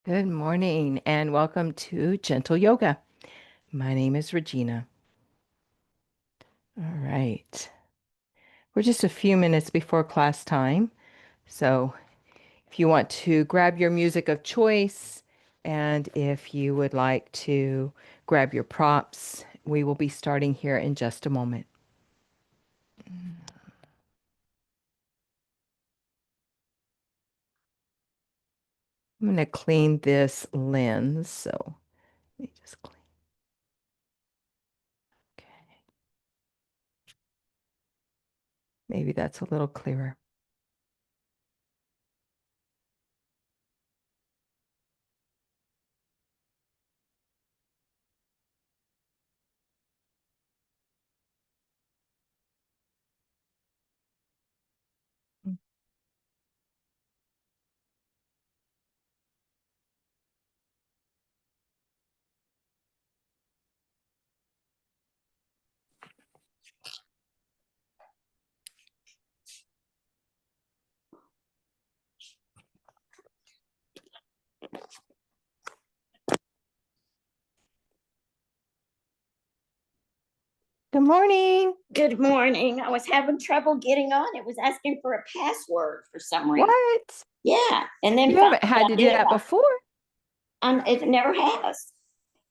Good morning and welcome to Gentle Yoga. My name is Regina. All right. We're just a few minutes before class time. So if you want to grab your music of choice and if you would like to grab your props, we will be starting here in just a moment. I'm going to clean this lens. So let me just clean. Okay. Maybe that's a little clearer. Good morning. Good morning. I was having trouble getting on. It was asking for a password for some reason. What? Yeah. And then You finally haven't had I to do did it that before? it never has.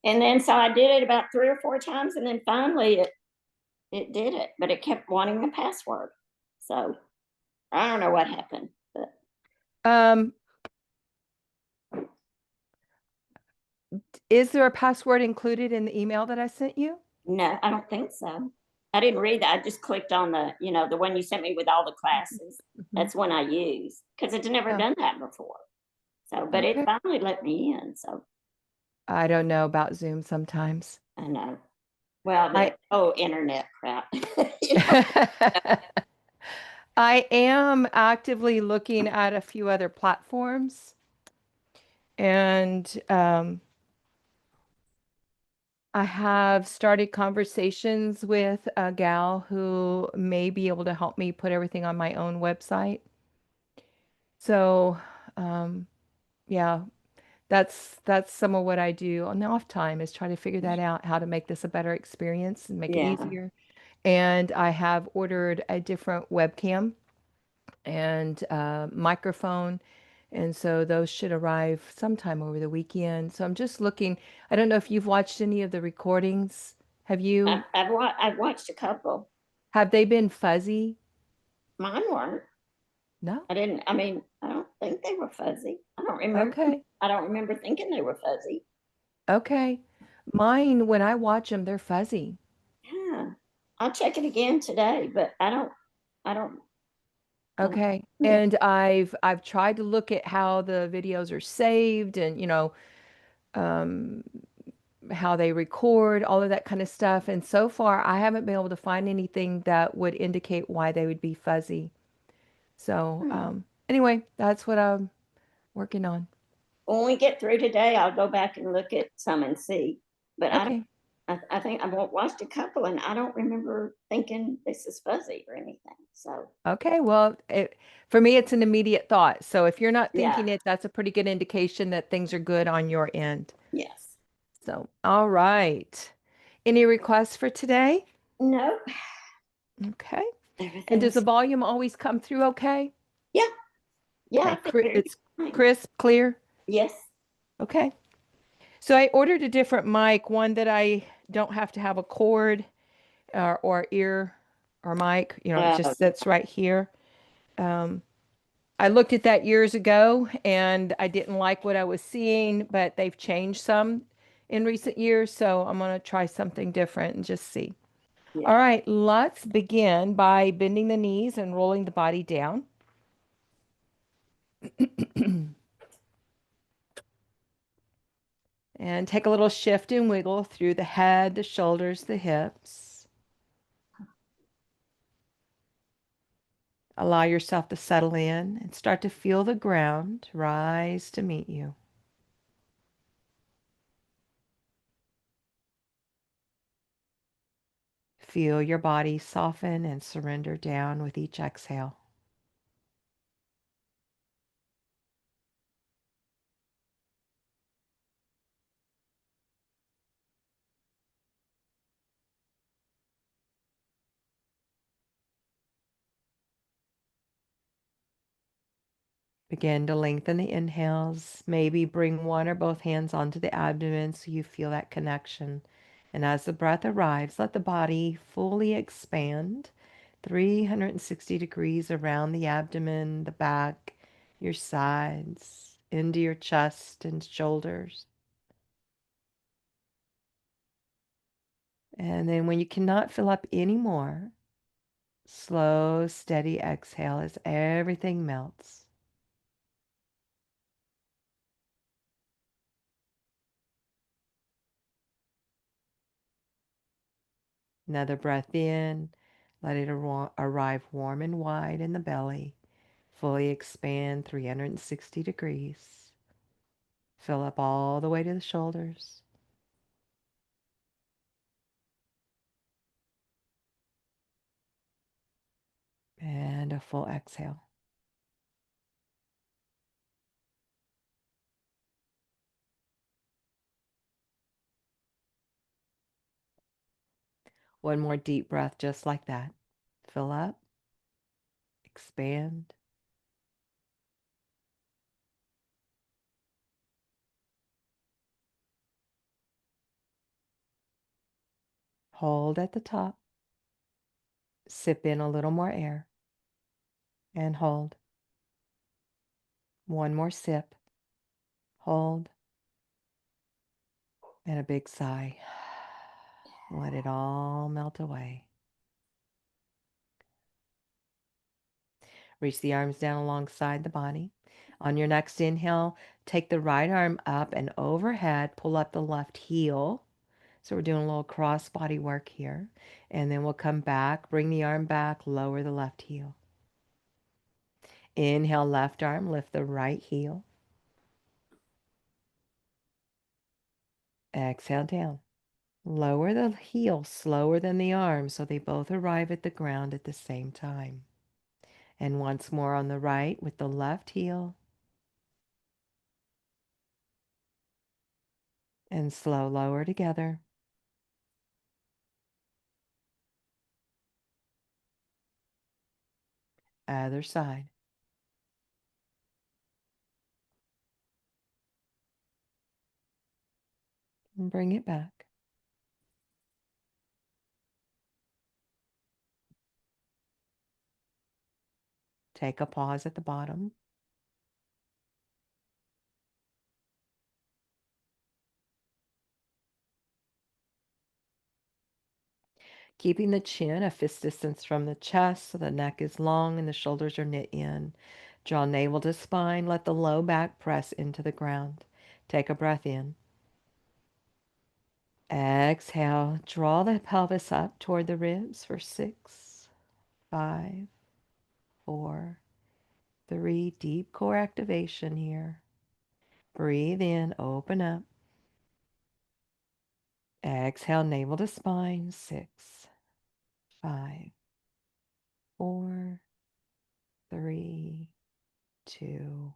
And then so I did it about 3 or 4 times and then finally it did it, but it kept wanting a password. So I don't know what happened, but Um, Is there a password included in the email that I sent you? no, I don't think so. I didn't read that. I just clicked on the one you sent me with all the classes. Mhm. That's one I use because it's never Oh, done that before. So, but it okay. finally let me in. So I don't know about Zoom sometimes. I know. Well, I internet crap. You know? I am actively looking at a few other platforms, and I have started conversations with a gal who may be able to help me put everything on my own website. So, um, yeah, that's some of what I do on the off time is try to figure that out, how to make this a better experience and make it Yeah. easier. And I have ordered a different webcam and microphone. And so those should arrive sometime over the weekend. So I'm just looking. I don't know if you've watched any of the recordings. Have I've, you? I've, I've watched a couple. Have they been fuzzy? Mine weren't. No? I don't think they were fuzzy. Okay. I don't remember thinking they were fuzzy. Okay. Mine, when I watch them, they're fuzzy. Yeah. I'll check it again today, but I don't, I don't, Okay. yeah. And I've tried to look at how the videos are saved and um how they record, all of that kind of stuff. And so far, I haven't been able to find anything that would indicate why they would be fuzzy. So, Hmm. anyway, that's what I'm working on. When we get through today, I'll go back and look at some and see. But I don't, Okay. I think I've watched a couple and I don't remember thinking this is fuzzy or anything. So, Okay. Well, for me, it's an immediate thought. So if you're not yeah. thinking it, that's a pretty good indication that things are good on your end. Yes. So, all right. Any requests for today? No, Okay. And does the everything's, volume always come through okay? yeah. Yeah, I Okay. figured it'd be It's fine. crisp, clear. Yes. Okay. So I ordered a different mic, one that I don't have to have a cord or ear or mic, it Uh, just sits right here. Um, I looked at that years ago and I didn't like what I was seeing, but they've changed some in recent years, so I'm going to try something different and just see. All yeah. right, let's begin by bending the knees and rolling the body down. And take a little shift and wiggle through the head, the shoulders, the hips. Allow yourself to settle in and start to feel the ground rise to meet you. Feel your body soften and surrender down with each exhale. Begin to lengthen the inhales. Maybe bring one or both hands onto the abdomen so you feel that connection. And as the breath arrives, let the body fully expand 360 degrees around the abdomen, the back, your sides, into your chest and shoulders. And then when you cannot fill up anymore, slow, steady exhale as everything melts. Another breath in. Let it arrive warm and wide in the belly. Fully expand 360 degrees. Fill up all the way to the shoulders. And a full exhale. One more deep breath just like that. Fill up, expand. Hold at the top. Sip in a little more air. And hold. One more sip. Hold. And a big sigh. Let it all melt away. Reach the arms down alongside the body. On your next inhale, take the right arm up and overhead. Pull up the left heel. So we're doing a little cross body work here. And then we'll come back, bring the arm back, lower the left heel. Inhale, left arm, lift the right heel. Exhale down. Lower the heel slower than the arm so they both arrive at the ground at the same time. And once more on the right with the left heel. And slow lower together. Other side. And bring it back. Take a pause at the bottom. Keeping the chin a fist distance from the chest so the neck is long and the shoulders are knit in. Draw navel to spine. Let the low back press into the ground. Take a breath in. Exhale. Draw the pelvis up toward the ribs for 6, 5, 4, 3. Deep core activation here. Breathe in. Open up. Exhale. Navel to spine. 6, 5, 4, 3, 2,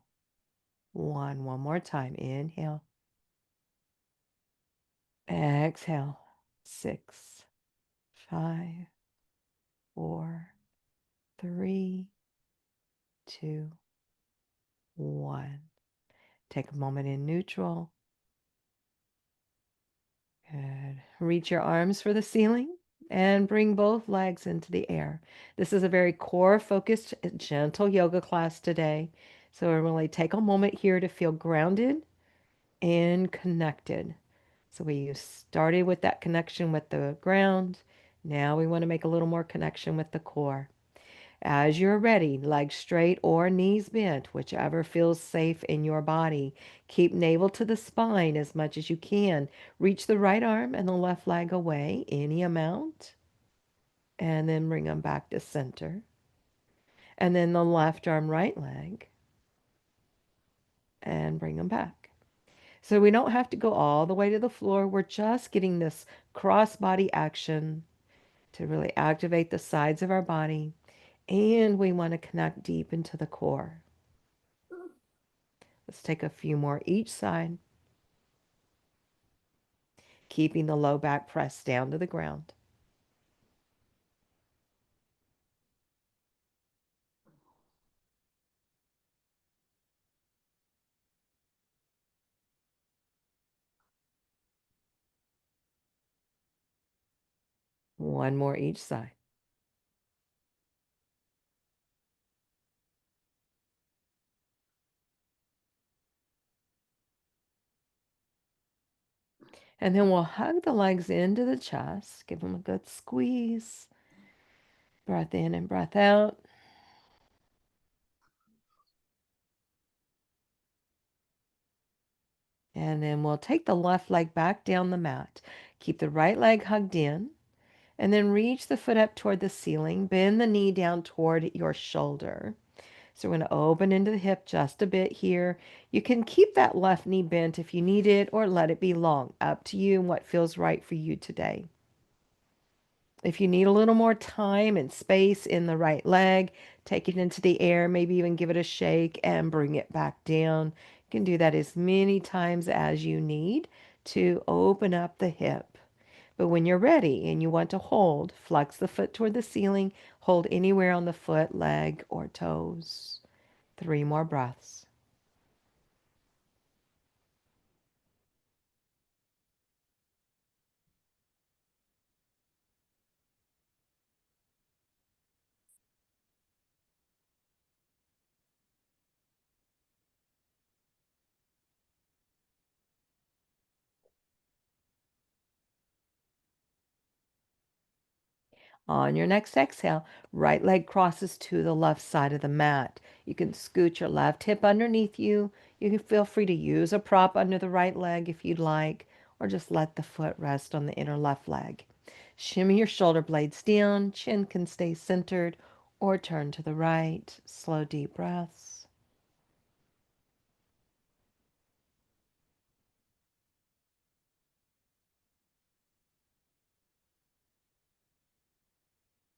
1. One more time. Inhale. Exhale. 6, 5, 4, 3, 2, 1. Take a moment in neutral. Good. Reach your arms for the ceiling and bring both legs into the air. This is a very core focused, gentle yoga class today. So really take a moment here to feel grounded and connected. So we started with that connection with the ground. Now we want to make a little more connection with the core. As you're ready, legs straight or knees bent, whichever feels safe in your body. Keep navel to the spine as much as you can. Reach the right arm and the left leg away, any amount. And then bring them back to center. And then the left arm, right leg. And bring them back. So we don't have to go all the way to the floor. We're just getting this cross body action to really activate the sides of our body. And we want to connect deep into the core. Let's take a few more each side, keeping the low back pressed down to the ground. One more each side. And then we'll hug the legs into the chest, give them a good squeeze. Breath in and breath out. And then we'll take the left leg back down the mat. Keep the right leg hugged in. And then reach the foot up toward the ceiling. Bend the knee down toward your shoulder. So we're going to open into the hip just a bit here. You can keep that left knee bent if you need it or let it be long. Up to you and what feels right for you today. If you need a little more time and space in the right leg, take it into the air, maybe even give it a shake and bring it back down. You can do that as many times as you need to open up the hip. But when you're ready and you want to hold, flex the foot toward the ceiling, hold anywhere on the foot, leg, or toes. 3 more breaths. On your next exhale, right leg crosses to the left side of the mat. You can scoot your left hip underneath you. You can feel free to use a prop under the right leg if you'd like, or just let the foot rest on the inner left leg. Shimmy your shoulder blades down, chin can stay centered, or turn to the right. Slow, deep breaths.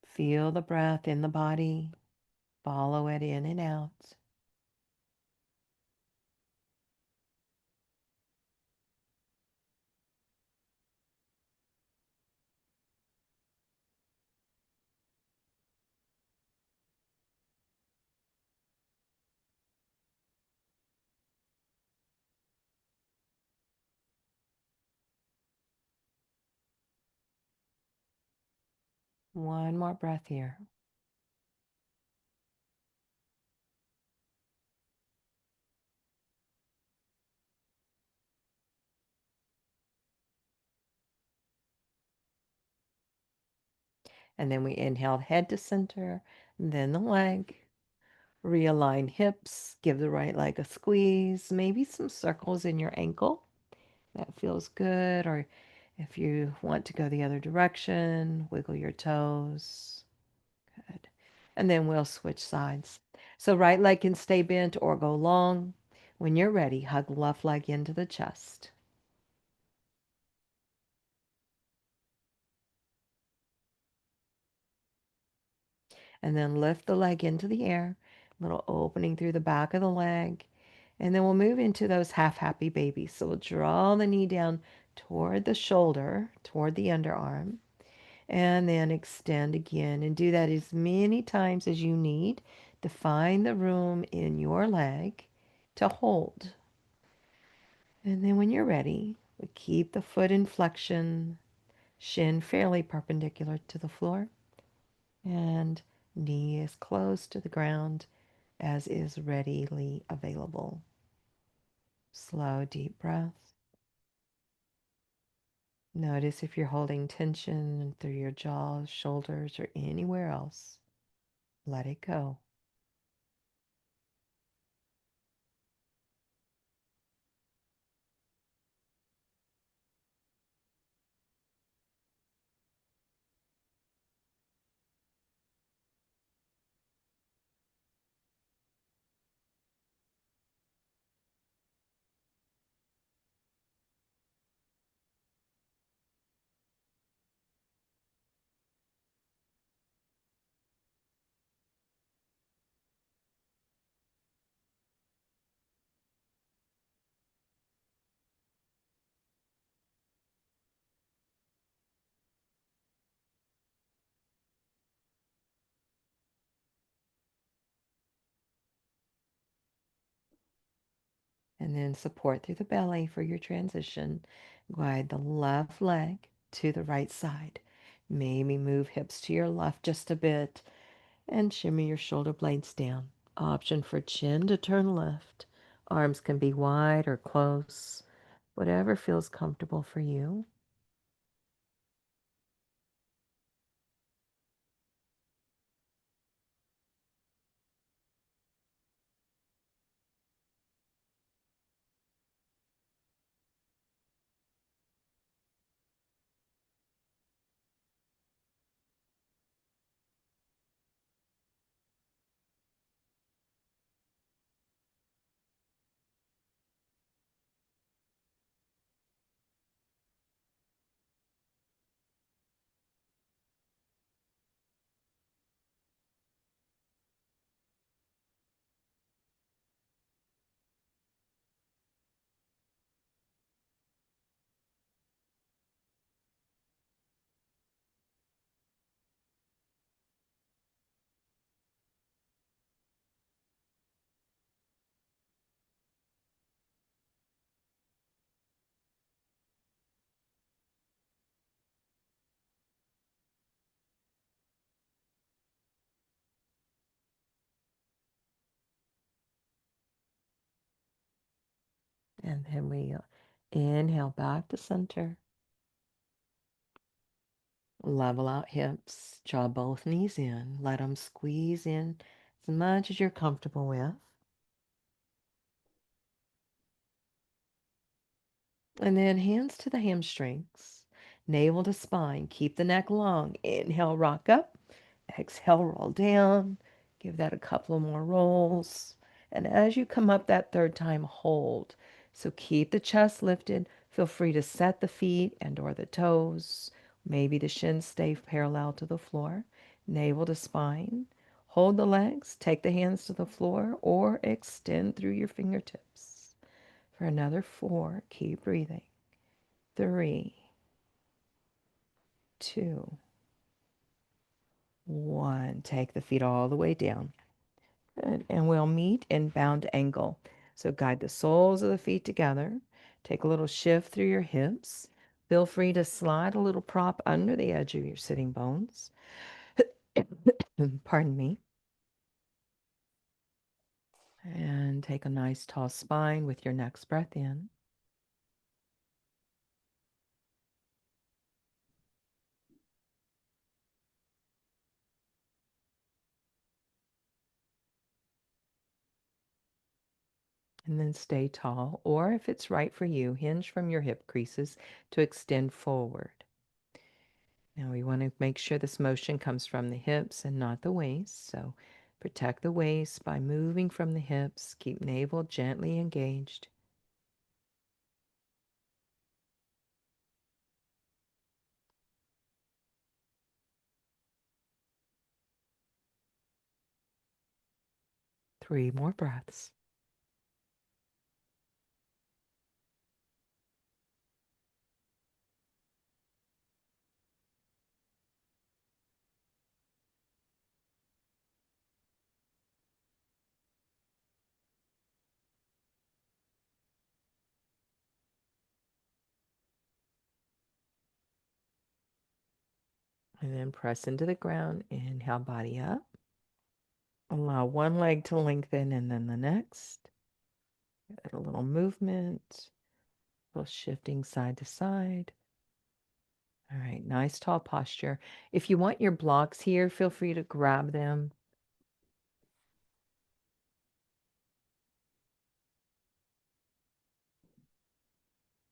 Feel the breath in the body. Follow it in and out. One more breath here. And then we inhale head to center, then the leg. Realign hips, give the right leg a squeeze, maybe some circles in your ankle. That feels good. Or if you want to go the other direction, wiggle your toes. Good. And then we'll switch sides. So right leg can stay bent or go long. When you're ready, hug left leg into the chest. And then lift the leg into the air, little opening through the back of the leg. And then we'll move into those half happy babies. So we'll draw the knee down toward the shoulder, toward the underarm, and then extend again. And do that as many times as you need to find the room in your leg to hold. And then when you're ready, we keep the foot in flexion, shin fairly perpendicular to the floor, and knee is close to the ground as is readily available. Slow, deep breath. Notice if you're holding tension through your jaws, shoulders, or anywhere else. Let it go. And then support through the belly for your transition. Glide the left leg to the right side. Maybe move hips to your left just a bit and shimmy your shoulder blades down. Option for chin to turn left. Arms can be wide or close, whatever feels comfortable for you. And then we inhale back to center. Level out hips, draw both knees in, let them squeeze in as much as you're comfortable with. And then hands to the hamstrings, navel to spine. Keep the neck long. Inhale, rock up. Exhale, roll down. Give that a couple more rolls. And as you come up that third time, hold. So keep the chest lifted. Feel free to set the feet and or the toes. Maybe the shins stay parallel to the floor. Navel to spine. Hold the legs. Take the hands to the floor or extend through your fingertips. For another 4, keep breathing. 3, 2, 1. Take the feet all the way down. Good. And we'll meet in bound angle. So guide the soles of the feet together. Take a little shift through your hips. Feel free to slide a little prop under the edge of your sitting bones. Pardon me. And take a nice tall spine with your next breath in. And then stay tall, or if it's right for you, hinge from your hip creases to extend forward. Now we want to make sure this motion comes from the hips and not the waist. So protect the waist by moving from the hips. Keep navel gently engaged. Three more breaths. And then press into the ground. Inhale, body up. Allow one leg to lengthen and then the next. Get a little movement, a little shifting side to side. All right, nice tall posture. If you want your blocks here, feel free to grab them.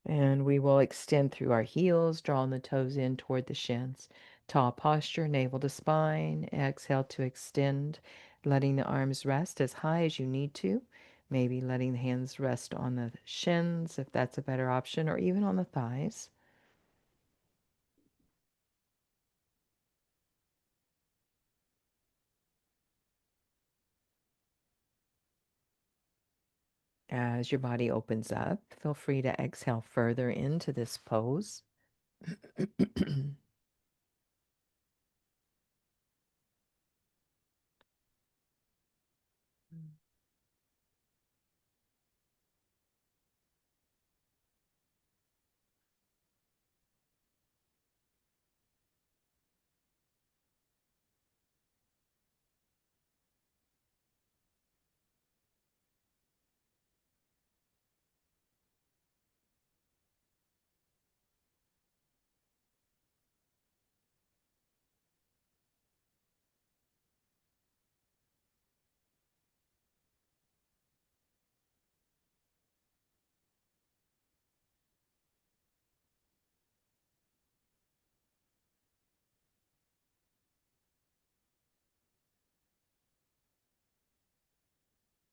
And we will extend through our heels, drawing the toes in toward the shins. Tall posture, navel to spine. Exhale to extend, letting the arms rest as high as you need to. Maybe letting the hands rest on the shins if that's a better option, or even on the thighs. As your body opens up, feel free to exhale further into this pose.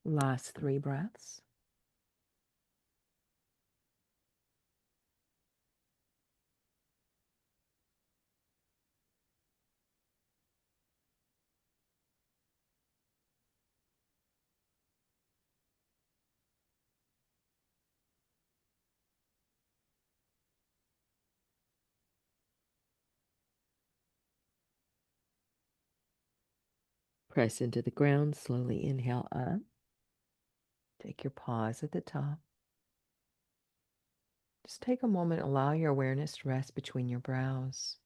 Last 3 breaths. Press into the ground. Slowly inhale up. Take your pause at the top. Just take a moment, allow your awareness to rest between your brows.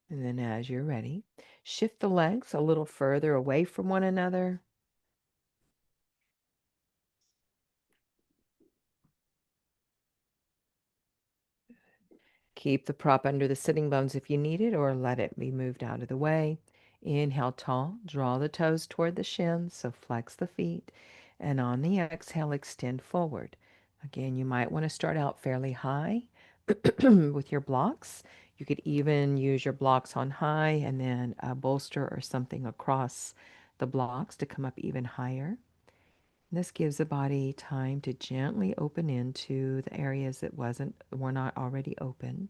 And then as you're ready, shift the legs a little further away from one another. Keep the prop under the sitting bones if you need it, or let it be moved out of the way. Inhale tall, draw the toes toward the shins, so flex the feet. And on the exhale, extend forward. Again, you might want to start out fairly high with your blocks. You could even use your blocks on high and then a bolster or something across the blocks to come up even higher. This gives the body time to gently open into the areas that were not already open.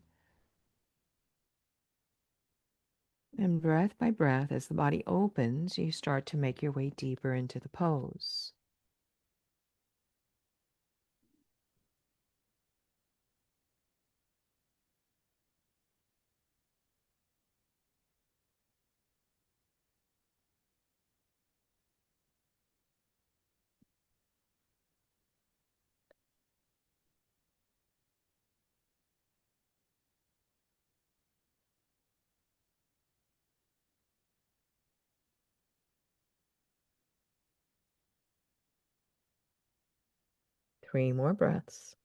And breath by breath, as the body opens, you start to make your way deeper into the pose. Three more breaths.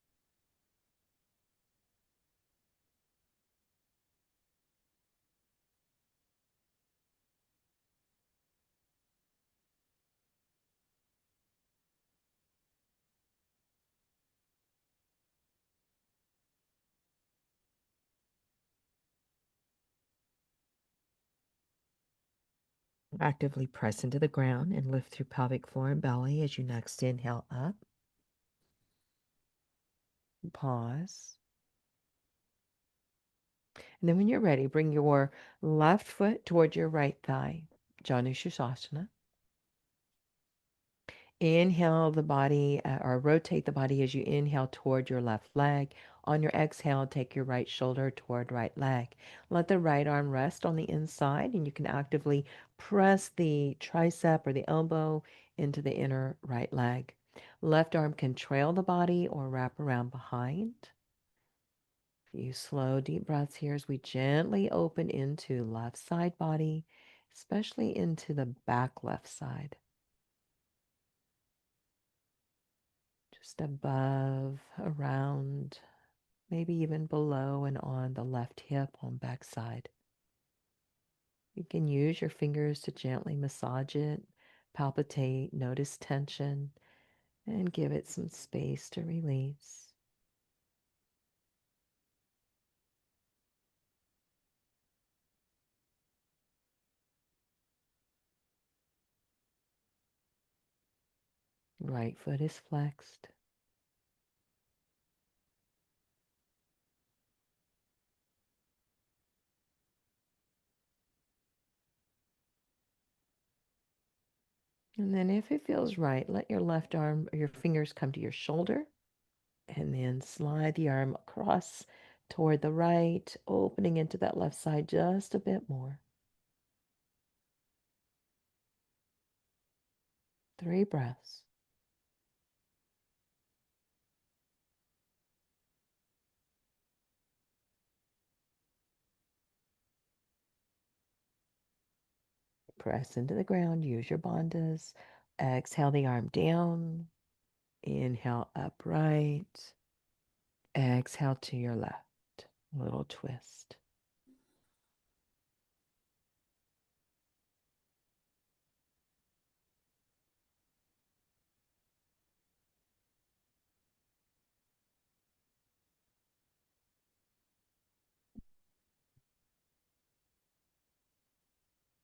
Actively press into the ground and lift through pelvic floor and belly as you next inhale up. Pause. And then when you're ready, bring your left foot toward your right thigh. Janu Sirsasana. Inhale the body or rotate the body as you inhale toward your left leg. On your exhale, take your right shoulder toward right leg. Let the right arm rest on the inside, and you can actively press the tricep or the elbow into the inner right leg. Left arm can trail the body or wrap around behind. A few slow, deep breaths here as we gently open into left side body, especially into the back left side. Just above, around, maybe even below and on the left hip on back side. You can use your fingers to gently massage it, palpitate, notice tension, and give it some space to release. Right foot is flexed. And then if it feels right, let your left arm or your fingers come to your shoulder and then slide the arm across toward the right, opening into that left side just a bit more. 3 breaths. Press into the ground. Use your bandhas. Exhale the arm down. Inhale upright. Exhale to your left. Little twist.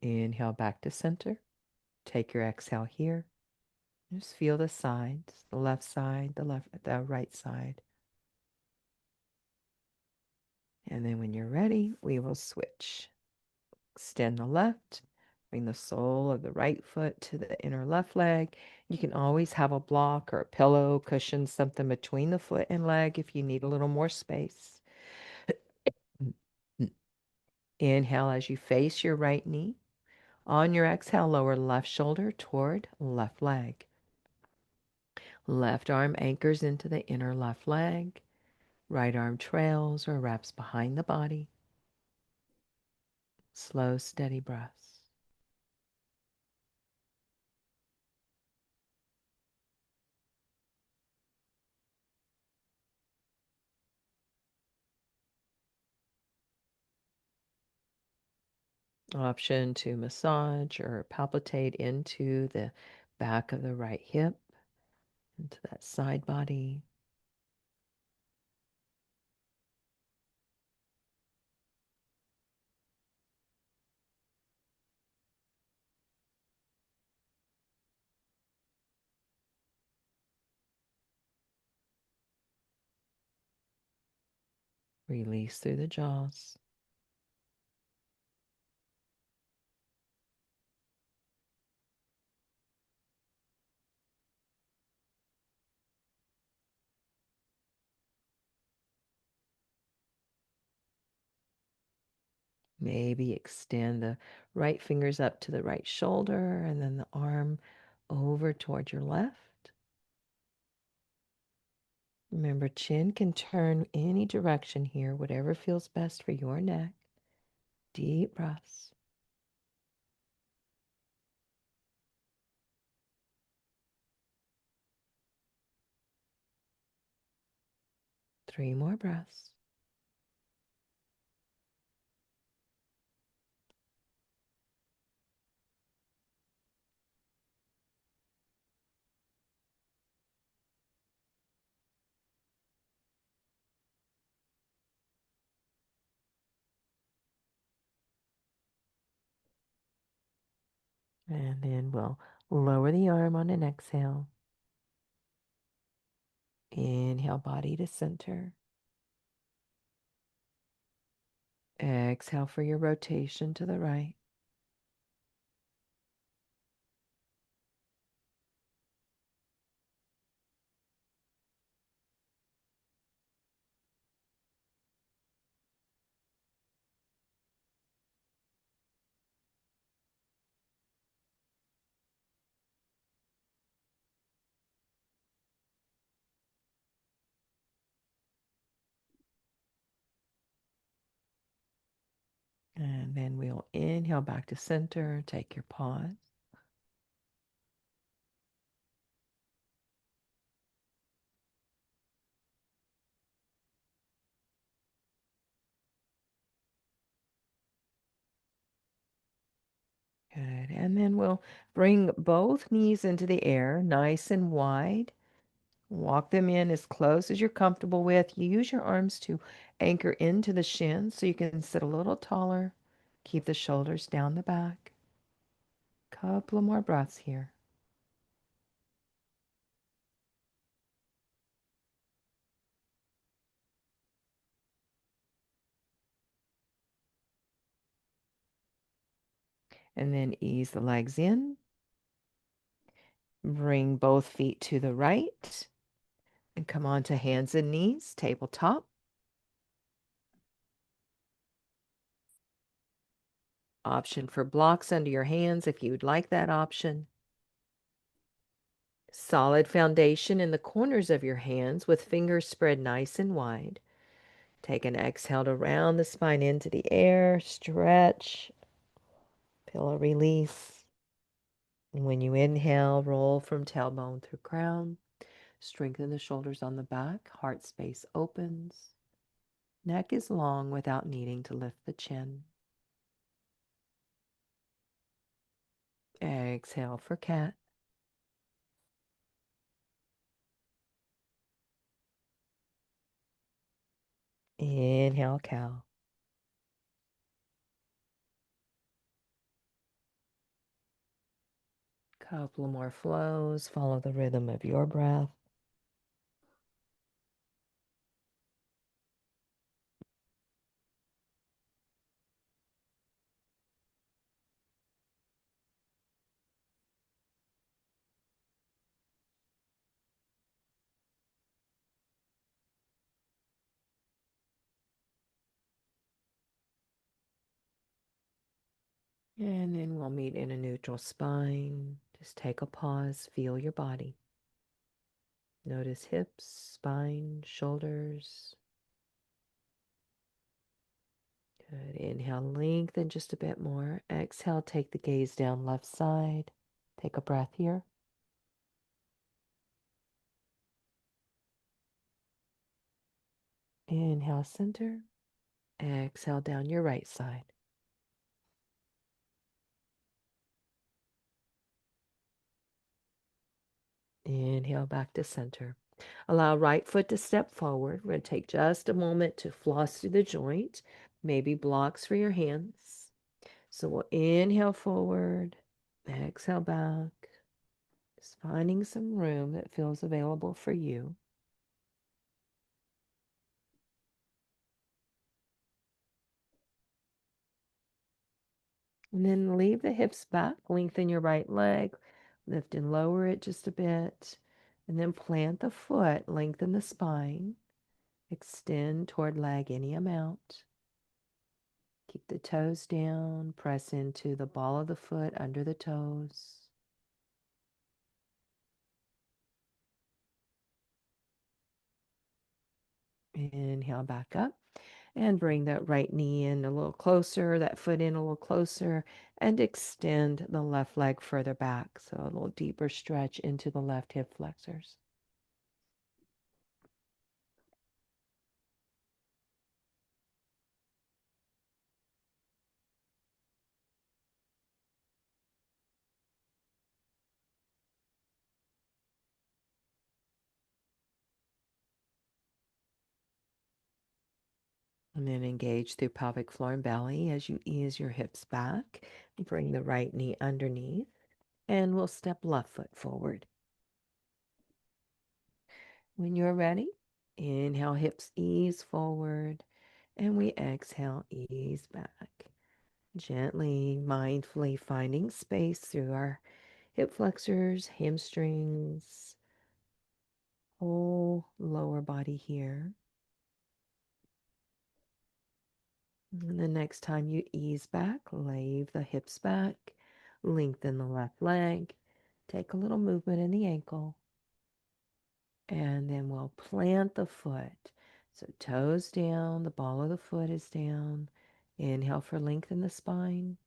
Inhale back to center. Take your exhale here. Just feel the sides, the left side, the right side. And then when you're ready, we will switch. Extend the left, bring the sole of the right foot to the inner left leg. You can always have a block or a pillow, cushion, something between the foot and leg if you need a little more space. Inhale as you face your right knee. On your exhale, lower left shoulder toward left leg. Left arm anchors into the inner left leg. Right arm trails or wraps behind the body. Slow, steady breaths. Option to massage or palpitate into the back of the right hip, into that side body. Release through the jaws. Maybe extend the right fingers up to the right shoulder and then the arm over toward your left. Remember, chin can turn any direction here, whatever feels best for your neck. Deep breaths. 3 more breaths. And then we'll lower the arm on an exhale. Inhale, body to center. Exhale for your rotation to the right. And then we'll inhale back to center. Take your pause. Good. And then we'll bring both knees into the air, nice and wide. Walk them in as close as you're comfortable with. You use your arms to anchor into the shins so you can sit a little taller. Keep the shoulders down the back. Couple of more breaths here. And then ease the legs in. Bring both feet to the right and come on to hands and knees, tabletop. Option for blocks under your hands if you'd like that option. Solid foundation in the corners of your hands with fingers spread nice and wide. Take an exhale to round the spine into the air, stretch, pillow release. And when you inhale, roll from tailbone through crown. Strengthen the shoulders on the back, heart space opens. Neck is long without needing to lift the chin. Exhale for cat. Inhale, cow. Couple more flows. Follow the rhythm of your breath. And then we'll meet in a neutral spine. Just take a pause, feel your body. Notice hips, spine, shoulders. Good. Inhale, lengthen just a bit more. Exhale, take the gaze down left side. Take a breath here. Inhale, center. Exhale down your right side. Inhale back to center. Allow right foot to step forward. We're going to take just a moment to floss through the joint. Maybe blocks for your hands. So we'll inhale forward, exhale back. Just finding some room that feels available for you. And then leave the hips back. Lengthen your right leg. Lift and lower it just a bit. And then plant the foot. Lengthen the spine. Extend toward leg any amount. Keep the toes down. Press into the ball of the foot under the toes. Inhale back up. And bring that right knee in a little closer, that foot in a little closer, and extend the left leg further back. So a little deeper stretch into the left hip flexors. And then engage through pelvic floor and belly as you ease your hips back. Bring the right knee underneath, and we'll step left foot forward. When you're ready, inhale, hips ease forward, and we exhale, ease back. Gently, mindfully finding space through our hip flexors, hamstrings, whole lower body here. And the next time you ease back, leave the hips back, lengthen the left leg, take a little movement in the ankle, and then we'll plant the foot. So toes down, the ball of the foot is down. Inhale for lengthen the spine,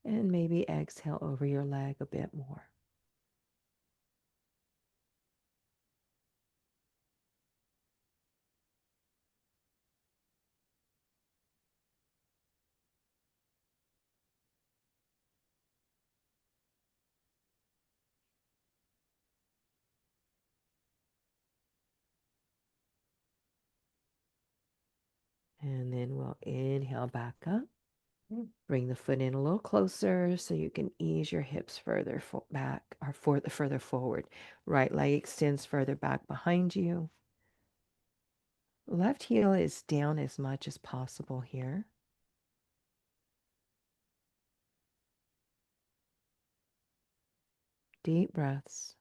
and maybe exhale over your leg a bit more. And then we'll inhale back up. Bring the foot in a little closer so you can ease your hips further back or further forward. Right leg extends further back behind you. Left heel is down as much as possible here. Deep breaths.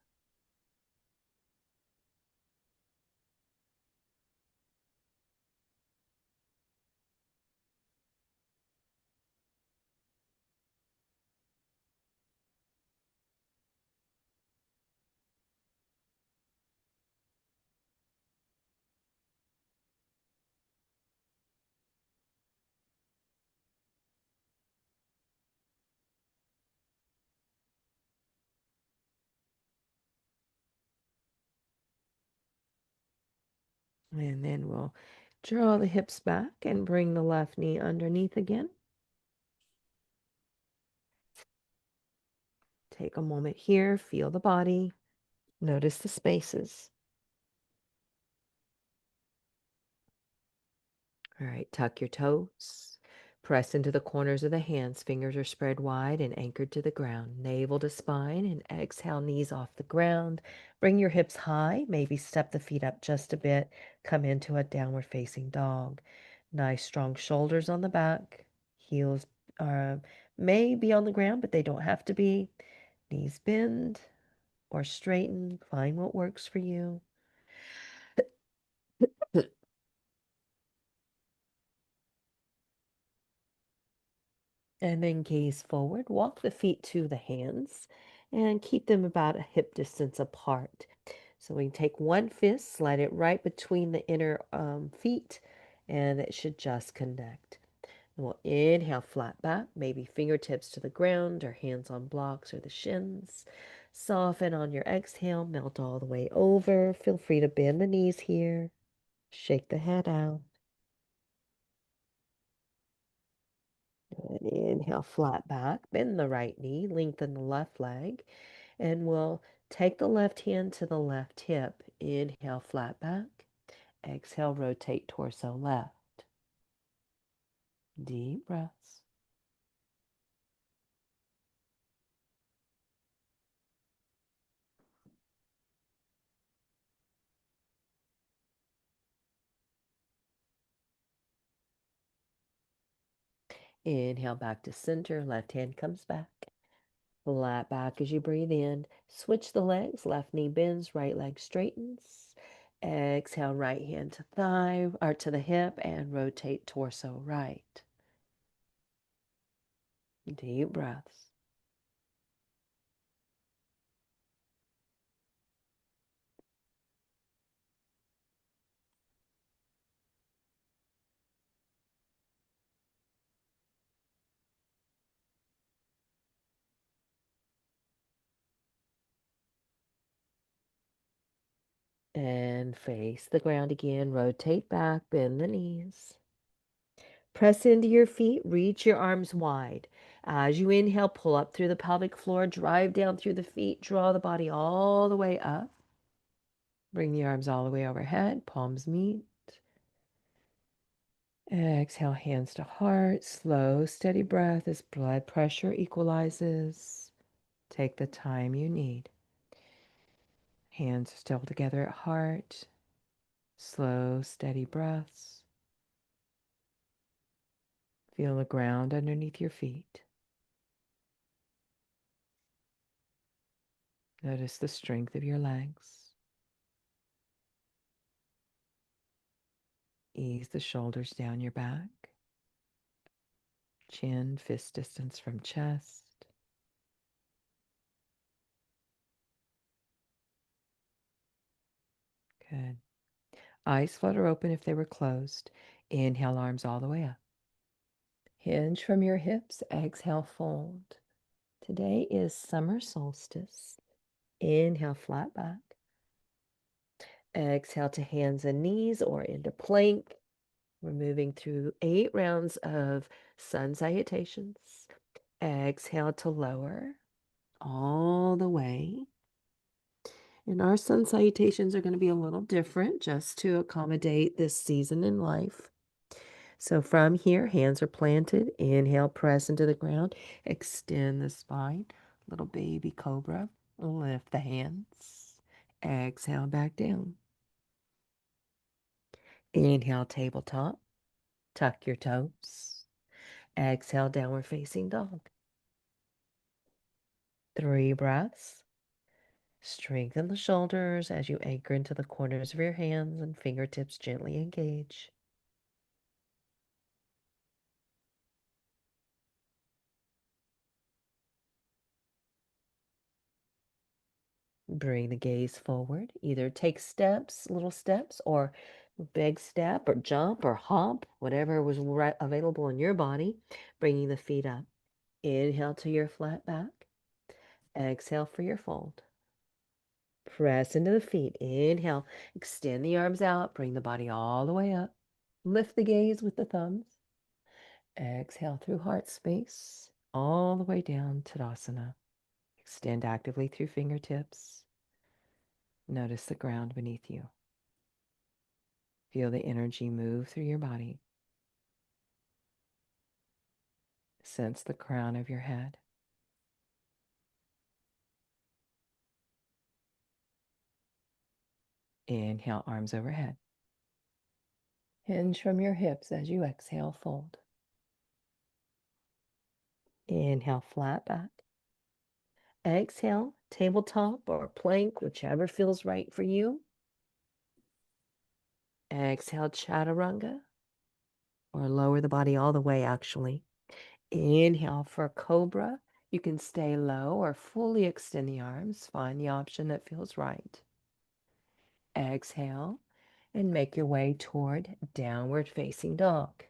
And then we'll draw the hips back and bring the left knee underneath again. Take a moment here, feel the body, notice the spaces. All right, tuck your toes. Press into the corners of the hands. Fingers are spread wide and anchored to the ground. Navel to spine, and exhale, knees off the ground. Bring your hips high. Maybe step the feet up just a bit. Come into a downward facing dog. Nice strong shoulders on the back. Heels uh, may be on the ground, but they don't have to be. Knees bend or straighten. Find what works for you. And then gaze forward. Walk the feet to the hands and keep them about a hip distance apart. So we take one fist, slide it right between the inner feet, and it should just connect. And we'll inhale, flat back, maybe fingertips to the ground or hands on blocks or the shins. Soften on your exhale, melt all the way over. Feel free to bend the knees here. Shake the head out. And inhale, flat back, bend the right knee, lengthen the left leg, and we'll take the left hand to the left hip. Inhale, flat back. Exhale, rotate torso left. Deep breaths. Inhale back to center. Left hand comes back. Flat back as you breathe in. Switch the legs. Left knee bends, right leg straightens. Exhale, right hand to thigh or to the hip and rotate torso right. Deep breaths. And face the ground again. Rotate back, bend the knees. Press into your feet, reach your arms wide. As you inhale, pull up through the pelvic floor, drive down through the feet, draw the body all the way up. Bring the arms all the way overhead, palms meet. Exhale, hands to heart. Slow, steady breath as blood pressure equalizes. Take the time you need. Hands still together at heart. Slow, steady breaths. Feel the ground underneath your feet. Notice the strength of your legs. Ease the shoulders down your back. Chin fist distance from chest. Good. Eyes flutter open if they were closed. Inhale, arms all the way up. Hinge from your hips. Exhale, fold. Today is summer solstice. Inhale, flat back. Exhale to hands and knees or into plank. We're moving through 8 rounds of sun salutations. Exhale to lower all the way. And our sun salutations are going to be a little different just to accommodate this season in life. So from here, hands are planted. Inhale, press into the ground. Extend the spine. Little baby cobra. Lift the hands. Exhale back down. Inhale, tabletop. Tuck your toes. Exhale, downward facing dog. 3 breaths. Strengthen the shoulders as you anchor into the corners of your hands and fingertips gently engage. Bring the gaze forward. Either take steps, little steps, or big step, or jump, or hop, whatever was right available in your body. Bringing the feet up. Inhale to your flat back. Exhale for your fold. Press into the feet. Inhale. Extend the arms out. Bring the body all the way up. Lift the gaze with the thumbs. Exhale through heart space. All the way down to Tadasana. Extend actively through fingertips. Notice the ground beneath you. Feel the energy move through your body. Sense the crown of your head. Inhale, arms overhead. Hinge from your hips as you exhale, fold. Inhale, flat back. Exhale, tabletop or plank, whichever feels right for you. Exhale, chaturanga, or lower the body all the way, actually. Inhale for cobra. You can stay low or fully extend the arms. Find the option that feels right. Exhale and make your way toward downward facing dog.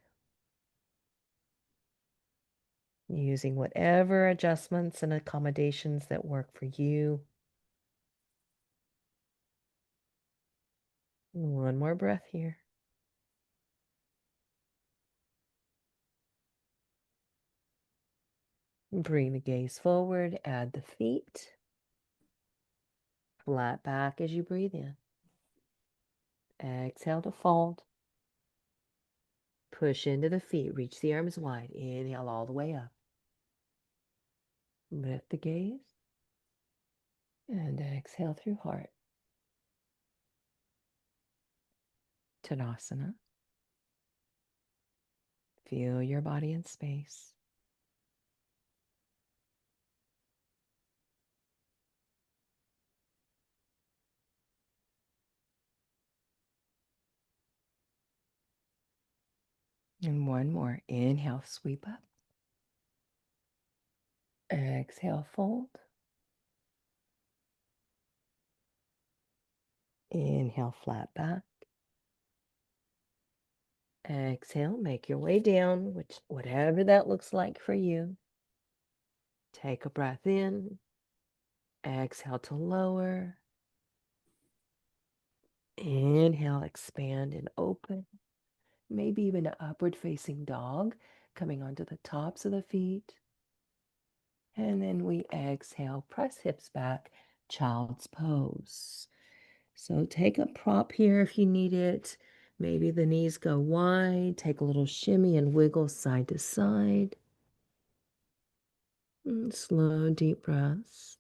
Using whatever adjustments and accommodations that work for you. One more breath here. Bring the gaze forward, add the feet. Flat back as you breathe in. Exhale to fold. Push into the feet, reach the arms wide. Inhale all the way up. Lift the gaze. And exhale through heart. Tadasana. Feel your body in space. And one more. Inhale, sweep up. Exhale, fold. Inhale, flat back. Exhale, make your way down, whatever that looks like for you. Take a breath in. Exhale to lower. Inhale, expand and open. Maybe even an upward facing dog coming onto the tops of the feet. And then we exhale, press hips back, child's pose. So take a prop here if you need it. Maybe the knees go wide. Take a little shimmy and wiggle side to side. And slow, deep breaths.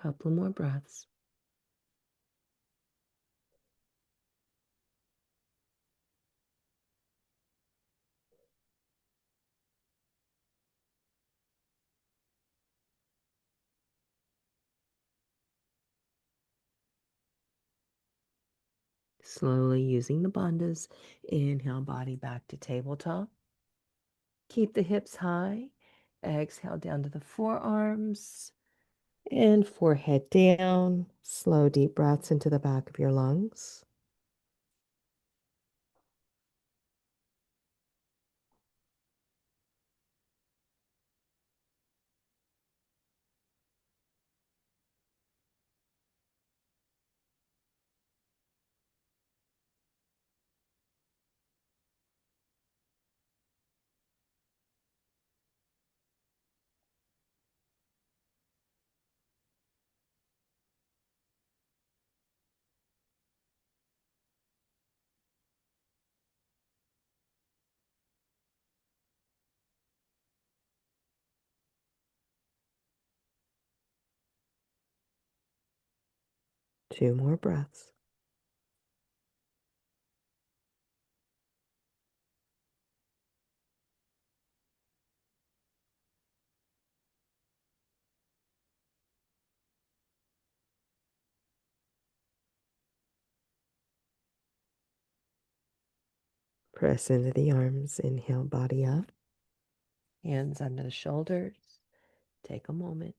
Couple more breaths. Slowly using the bandhas, inhale, body back to tabletop. Keep the hips high. Exhale down to the forearms and forehead down. Slow, deep breaths into the back of your lungs. Two more breaths. Press into the arms. Inhale, body up. Hands under the shoulders. Take a moment.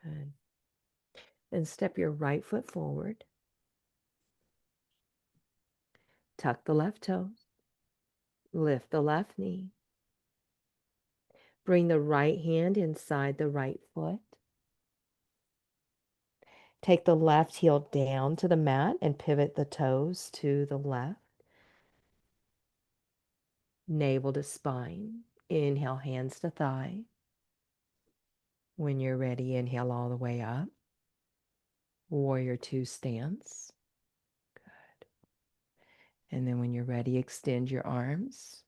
Good. And step your right foot forward. Tuck the left toes. Lift the left knee. Bring the right hand inside the right foot. Take the left heel down to the mat and pivot the toes to the left. navel to spine. Inhale, hands to thigh. When you're ready, inhale all the way up. Warrior two stance. Good. And then when you're ready, extend your arms.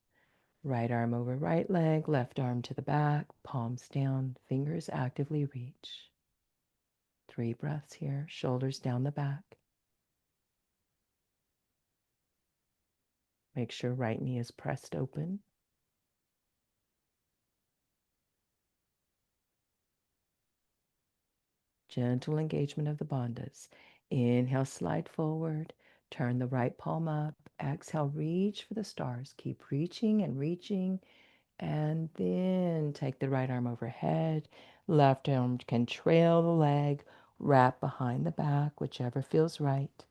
Right arm over right leg, left arm to the back, palms down, fingers actively reach. 3 breaths here, shoulders down the back. Make sure right knee is pressed open. Gentle engagement of the bandhas. Inhale, slide forward. Turn the right palm up. Exhale, reach for the stars. Keep reaching and reaching. And then take the right arm overhead. Left arm can trail the leg. Wrap behind the back, whichever feels right.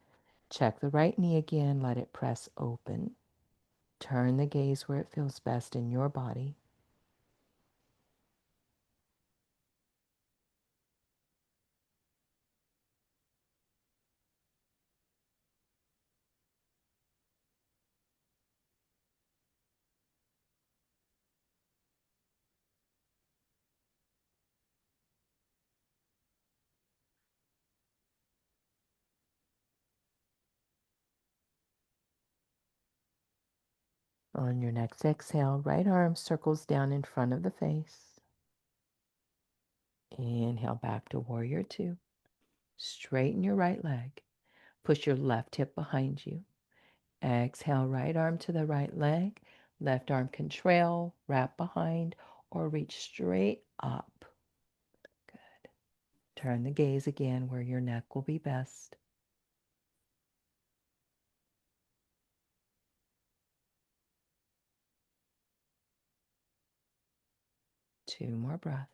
Check the right knee again. Let it press open. Turn the gaze where it feels best in your body. On your next exhale, right arm circles down in front of the face. Inhale back to warrior two. Straighten your right leg. Push your left hip behind you. Exhale, right arm to the right leg. Left arm can trail, wrap behind, or reach straight up. Good. Turn the gaze again where your neck will be best. 2 more breaths.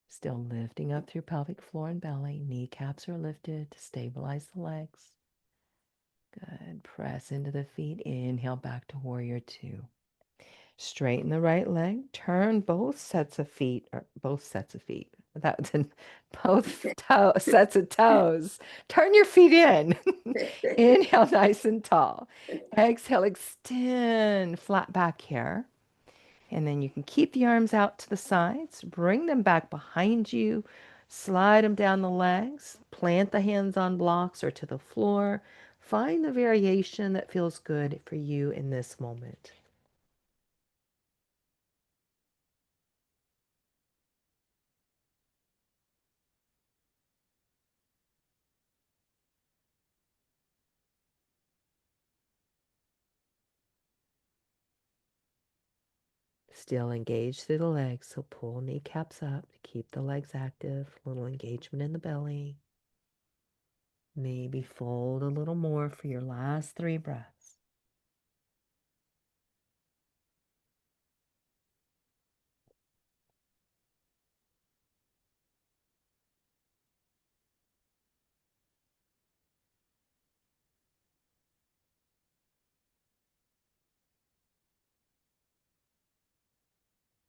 Still lifting up through pelvic floor and belly. Kneecaps are lifted to stabilize the legs. Good. Press into the feet. Inhale back to warrior two. Straighten the right leg. Turn both sets of feet, or both sets of feet. That's in both sets of toes. Turn your feet in. Inhale nice and tall. Exhale, extend flat back here. And then you can keep the arms out to the sides, bring them back behind you, slide them down the legs, plant the hands on blocks or to the floor. Find the variation that feels good for you in this moment. Still engage through the legs, so pull kneecaps up to keep the legs active. Little engagement in the belly. Maybe fold a little more for your last 3 breaths.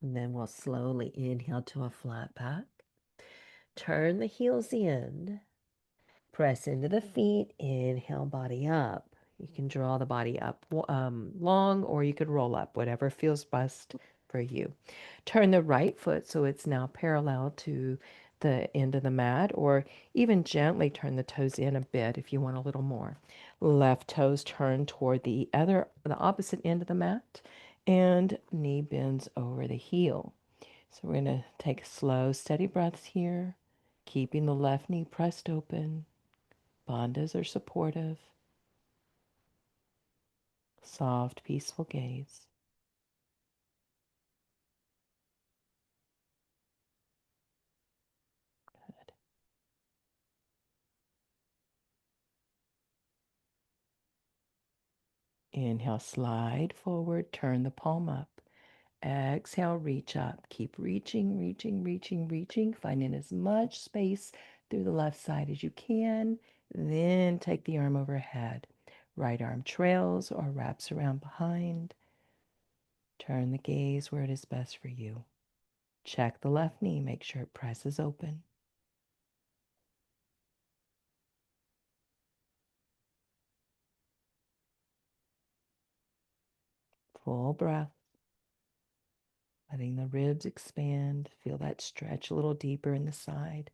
And then we'll slowly inhale to a flat back. Turn the heels in. Press into the feet. Inhale, body up. You can draw the body up long, or you could roll up, whatever feels best for you. Turn the right foot so it's now parallel to the end of the mat, or even gently turn the toes in a bit if you want a little more. Left toes turn toward the opposite end of the mat, and knee bends over the heel. So we're going to take slow, steady breaths here, keeping the left knee pressed open. Bandhas are supportive. Soft, peaceful gaze. Good. Inhale, slide forward, turn the palm up. Exhale, reach up. Keep reaching, reaching, reaching, reaching. Finding as much space through the left side as you can. Then take the arm overhead. Right arm trails or wraps around behind. Turn the gaze where it is best for you. Check the left knee, make sure it presses open. Full breath, letting the ribs expand. Feel that stretch a little deeper in the side.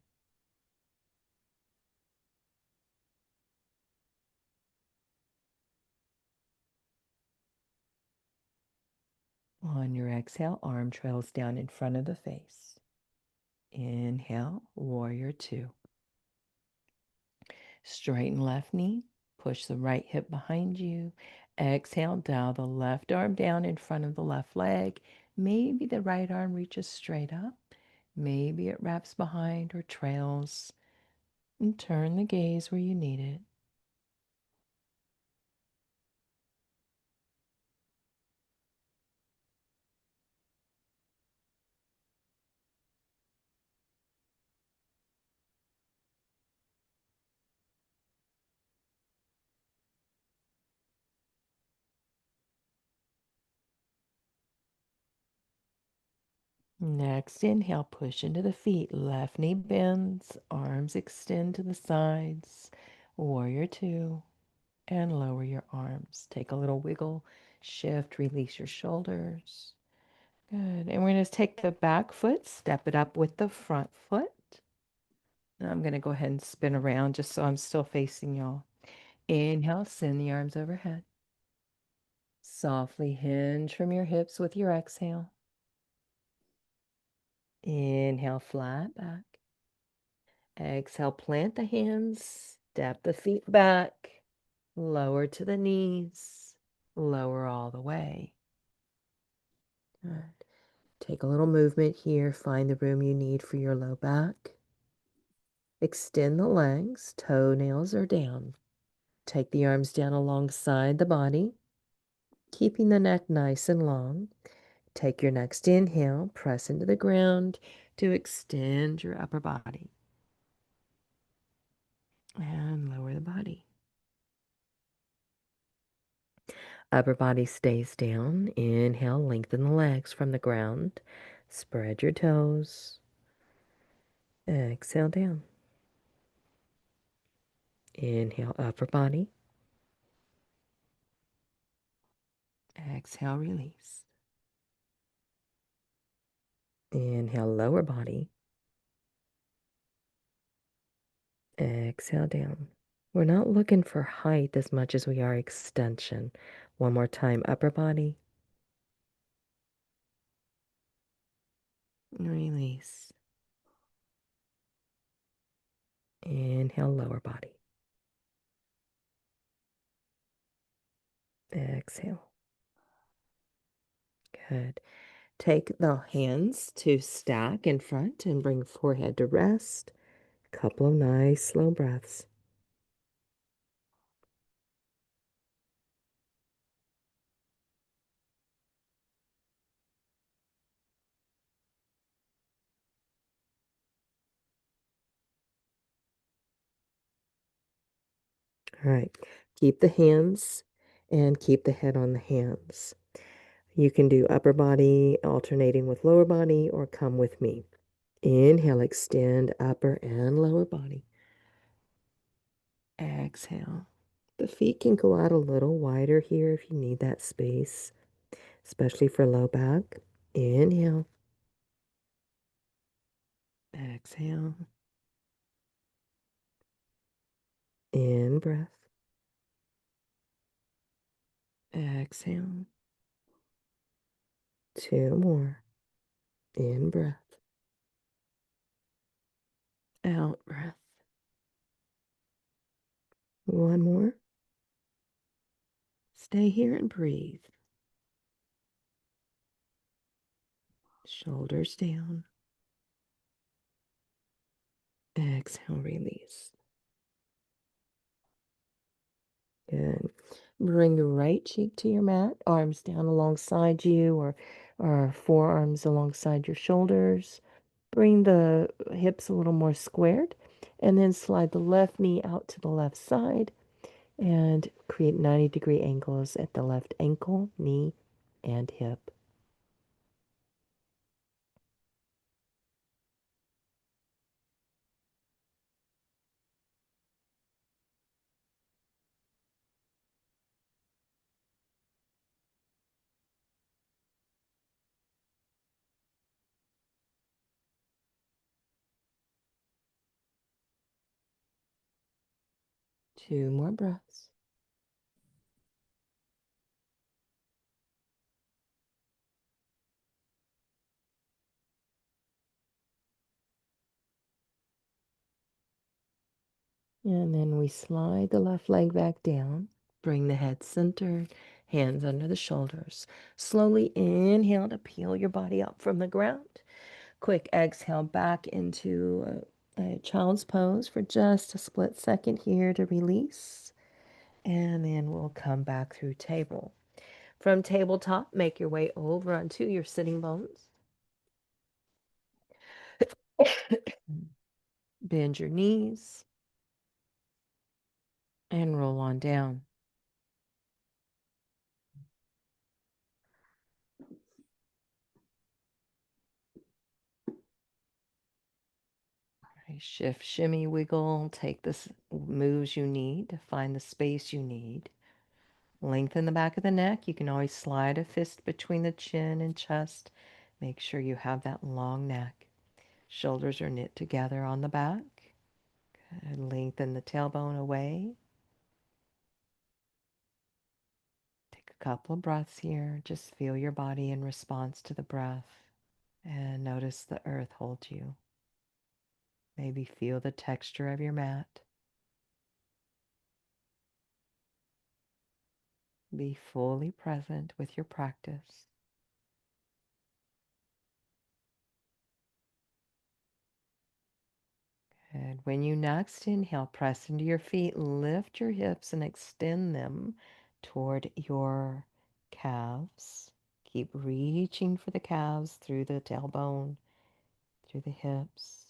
On your exhale, arm trails down in front of the face. Inhale, warrior two. Straighten left knee, push the right hip behind you. Exhale, dial the left arm down in front of the left leg. Maybe the right arm reaches straight up. Maybe it wraps behind or trails. And turn the gaze where you need it. Next, inhale, push into the feet. Left knee bends, arms extend to the sides. Warrior two, and lower your arms. Take a little wiggle, shift, release your shoulders. Good. And we're going to take the back foot, step it up with the front foot. And I'm going to go ahead and spin around just so I'm still facing y'all. Inhale, send the arms overhead. Softly hinge from your hips with your exhale. Inhale, flat back. Exhale, plant the hands, step the feet back, lower to the knees, lower all the way. Good. Take a little movement here. Find the room you need for your low back. Extend the legs, toenails are down. Take the arms down alongside the body, keeping the neck nice and long. Take your next inhale, press into the ground to extend your upper body. And lower the body. Upper body stays down. Inhale, lengthen the legs from the ground. Spread your toes. Exhale down. Inhale, upper body. Exhale, release. Inhale, lower body. Exhale down. We're not looking for height as much as we are extension. One more time, upper body. Release. Inhale, lower body. Exhale. Good. Take the hands to stack in front and bring forehead to rest. Couple of nice slow breaths. All right. Keep the hands and keep the head on the hands. You can do upper body alternating with lower body or come with me. Inhale, extend upper and lower body. Exhale. The feet can go out a little wider here if you need that space, especially for low back. Inhale. Exhale. In breath. Exhale. Two more. In breath. Out breath. One more. Stay here and breathe. Shoulders down. Exhale, release. Good. Bring the right cheek to your mat, arms down alongside you or forearms alongside your shoulders. Bring the hips a little more squared and then slide the left knee out to the left side and create 90-degree angles at the left ankle, knee, and hip. Two more breaths. And then we slide the left leg back down. Bring the head centered, hands under the shoulders. Slowly inhale to peel your body up from the ground. Quick exhale back into a child's pose for just a split second here to release. And then we'll come back through table. From tabletop, make your way over onto your sitting bones. Bend your knees and roll on down. Shift, shimmy, wiggle. Take the moves you need to find the space you need. Lengthen the back of the neck. You can always slide a fist between the chin and chest. Make sure you have that long neck. Shoulders are knit together on the back. Good. Lengthen the tailbone away. Take a couple of breaths here. Just feel your body in response to the breath. And notice the earth hold you. Maybe feel the texture of your mat. Be fully present with your practice. Good. When you next inhale, press into your feet, lift your hips and extend them toward your calves. Keep reaching for the calves through the tailbone, through the hips.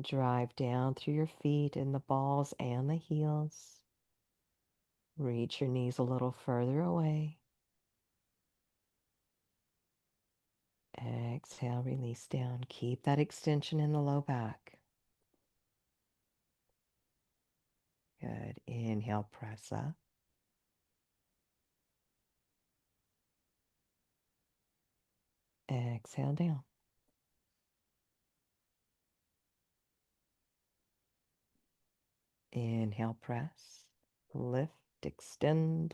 Drive down through your feet and the balls and the heels. Reach your knees a little further away. Exhale, release down. Keep that extension in the low back. Good. Inhale, press up. Exhale down. Inhale, press. Lift, extend.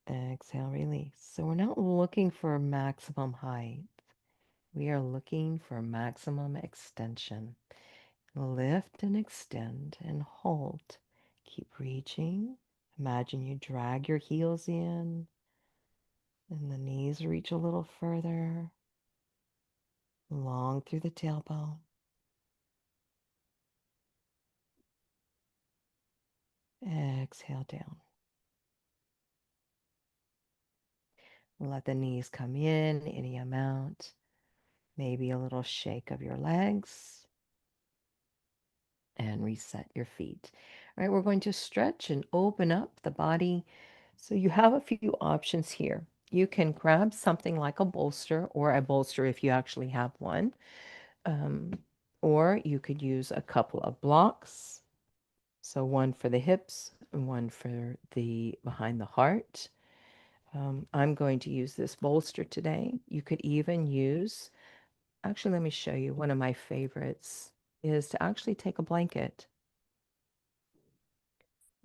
Exhale, release. So we're not looking for maximum height. We are looking for maximum extension. Lift and extend and hold. Keep reaching. Imagine you drag your heels in and the knees reach a little further, long through the tailbone. Exhale down. Let the knees come in any amount. Maybe a little shake of your legs. And reset your feet. All right, we're going to stretch and open up the body. So you have a few options here. You can grab something like a bolster or a bolster if you actually have one. Um, or you could use a couple of blocks. So one for the hips and one for the behind the heart. I'm going to use this bolster today. You could even use, actually, let me show you. One of my favorites is to actually take a blanket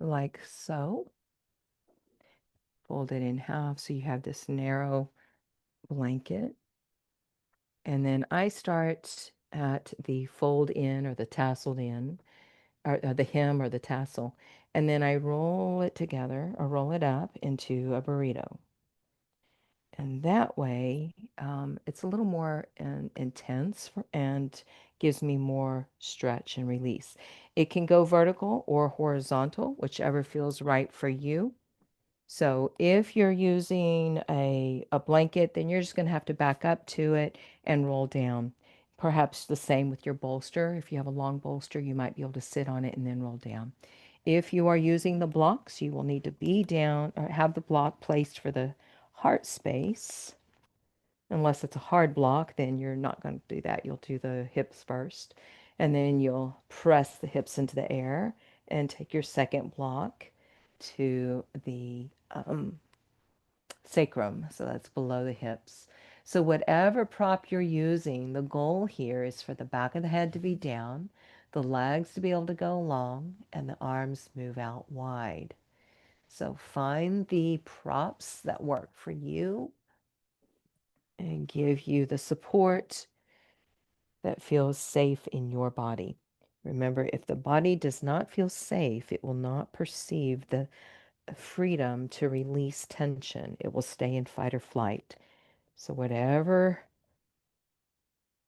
like so. Fold it in half so you have this narrow blanket. And then I start at the fold in or the tasseled in, or the hem or the tassel. And then I roll it together or roll it up into a burrito. And that way, it's a little more intense and gives me more stretch and release. It can go vertical or horizontal, whichever feels right for you. So if you're using a blanket, then you're just going to have to back up to it and roll down. Perhaps the same with your bolster. If you have a long bolster, you might be able to sit on it and then roll down. If you are using the blocks, you will need to be down or have the block placed for the heart space. Unless it's a hard block, then you're not going to do that. You'll do the hips first, and then you'll press the hips into the air and take your second block to the sacrum. So that's below the hips. So whatever prop you're using, the goal here is for the back of the head to be down, the legs to be able to go long, and the arms move out wide. So find the props that work for you and give you the support that feels safe in your body. Remember, if the body does not feel safe, it will not perceive the freedom to release tension. It will stay in fight or flight. So, whatever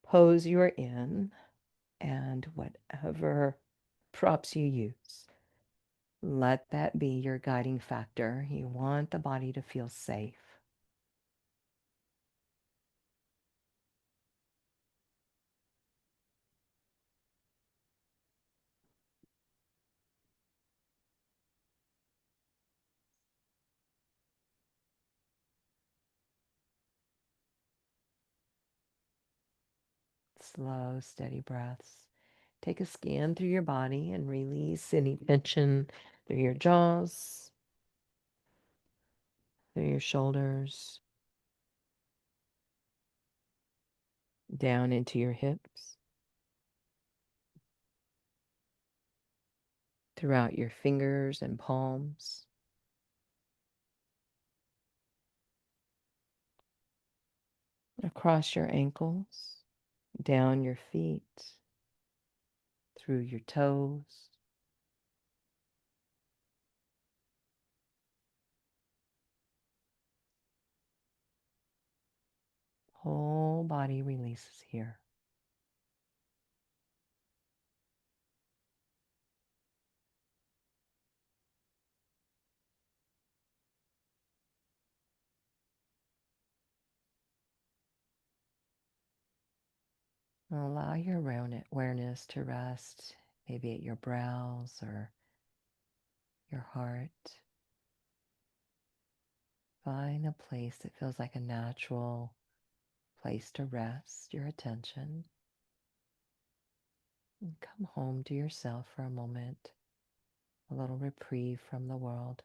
pose you're in and whatever props you use, let that be your guiding factor. You want the body to feel safe. Slow, steady breaths. Take a scan through your body and release any tension through your jaws, through your shoulders, down into your hips, throughout your fingers and palms, across your ankles, down your feet, through your toes. Whole body releases here. Allow your awareness to rest maybe at your brows or your heart. Find a place that feels like a natural place to rest your attention. And come home to yourself for a moment, a little reprieve from the world.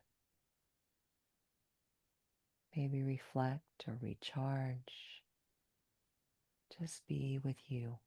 Maybe reflect or recharge. Just be with you.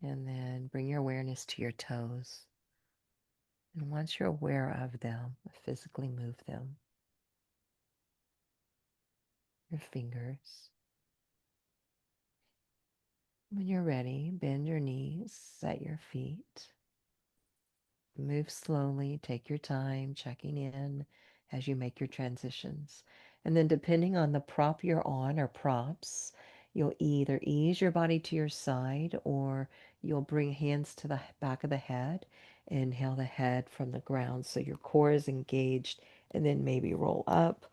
And then bring your awareness to your toes. And once you're aware of them, physically move them. Your fingers. When you're ready, bend your knees, set your feet. Move slowly, take your time, checking in as you make your transitions. And then, depending on the prop you're on or props, you'll either ease your body to your side or you'll bring hands to the back of the head. Inhale the head from the ground so your core is engaged, and then maybe roll up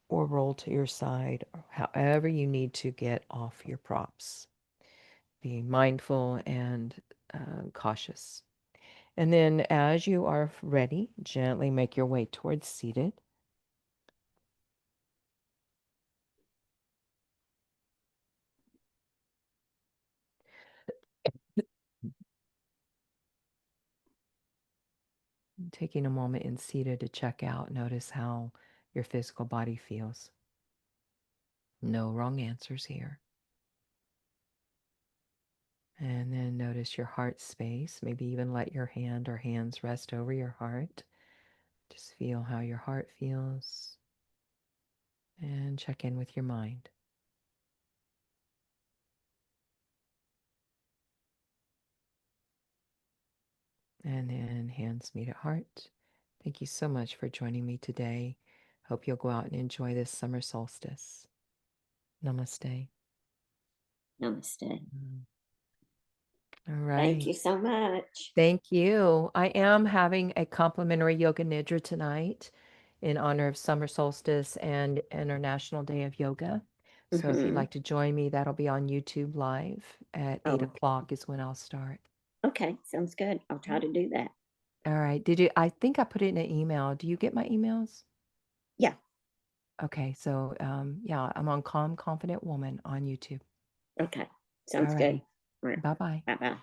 or roll to your side, or however you need to get off your props. Be mindful and cautious. And then as you are ready, gently make your way towards seated. Taking a moment in seated to check out, notice how your physical body feels. No wrong answers here. And then notice your heart space. Maybe even let your hand or hands rest over your heart. Just feel how your heart feels. And check in with your mind. And then hands meet at heart. Thank you so much for joining me today. Hope you'll go out and enjoy this summer solstice. Namaste. Namaste. All Thank right. you so much. Thank you. I am having a complimentary yoga nidra tonight in honor of summer solstice and International Day of Yoga. So if you'd Hmm. like to join me, that'll be on YouTube live at 8 Oh, o'clock is when I'll start. okay. Sounds good. I'll try to do that. All right. I think I put it in an email. Do you get my emails? Yeah. Okay. So, yeah, I'm on Calm Confident Woman on YouTube. Okay. All Sounds good. righty. Bye-bye. Bye bye.